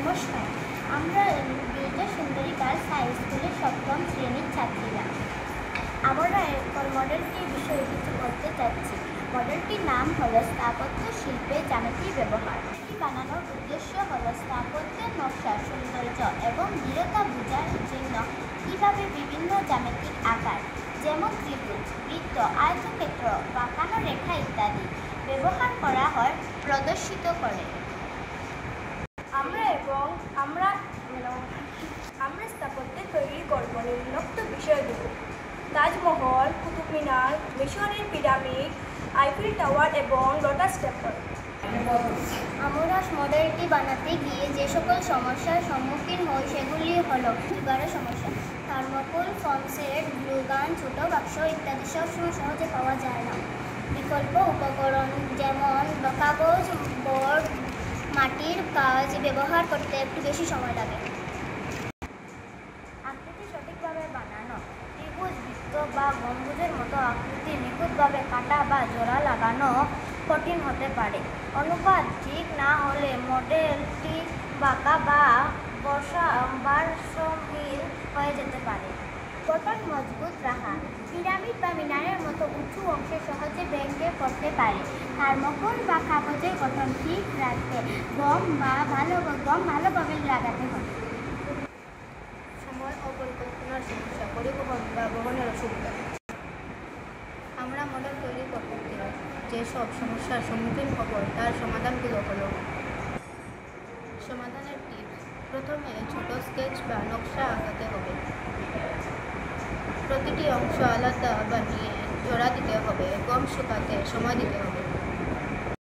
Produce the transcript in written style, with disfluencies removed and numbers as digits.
নমস্কার, আমরা গিরিজা সুন্দরী গার্লস হাই স্কুলের সপ্তম শ্রেণীর ছাত্রীরা। আমরা এখন মডেলটির বিষয়ে কিছু বলতে চাচ্ছি। মডেলটির নাম হলো স্থাপত্য শিল্পে জ্যামিতির ব্যবহার। এটি বানানোর উদ্দেশ্য হলো স্থাপত্যের নকশা, সৌন্দর্য এবং দৃঢ়তা বোঝার জন্য কীভাবে বিভিন্ন জ্যামিতিক আকার যেমন ত্রিভুজ, বৃত্ত, আয়তক্ষেত্র, বাঁকানো রেখা ইত্যাদি ব্যবহার করা হয় প্রদর্শিত করে। আমরা স্থাপত্যে তৈরি করব নিম্নোক্ত বিষয়গুলো: তাজমহল, কুতুব মিনার, মিশরের পিরামিড, আইফেল টাওয়ার এবং লোটাস টেম্পল। আমরা মডেলটি বানাতে গিয়ে যে সকল সমস্যার সম্মুখীন হই সেগুলি হলো জোগাড়ের সমস্যা। থার্মোকল, ফোম সেট, গ্লু গান, ছোটো বাক্স ইত্যাদি সবসময় সহজে পাওয়া যায় না। বিকল্প উপকরণ যেমন কাগজ, বোর্ড, মাটির কাজ ব্যবহার করতে একটু বেশি সময় লাগে। আকৃতি সঠিকভাবে বানানো: ত্রিভুজ, বৃত্ত বা গম্বুজের মতো আকৃতি নিখুঁতভাবে কাটা বা জোড়া লাগানো কঠিন হতে পারে। অনুপাত ঠিক না হলে মডেলটি বাঁকা বা ভারসাম্যহীন হয়ে যেতে পারে। গঠন মজবুত রাখা: পিরামিড বা মিনারের মতো উঁচু অংশে সহজে ভেঙে পড়তে পারে। থার্মোকল বা কাগজের গঠন ঠিক রাখতে গম ভালোভাবে লাগাতে হবে। সময় ও পরিকল্পনার সমস্যা: পরিবহন বা বহনের অসুবিধা। আমরা মডেল তৈরি করতে গিয়ে যেসব সমস্যার সম্মুখীন হব তার সমাধানগুলো হলো: সমাধানের টিপস: প্রথমে ছোট স্কেচ বা নকশা আঁকাতে হবে। প্রতিটি অংশ আলাদা বানিয়ে জোড়া দিতে হবে। গম শুকাতে সময় দিতে হবে।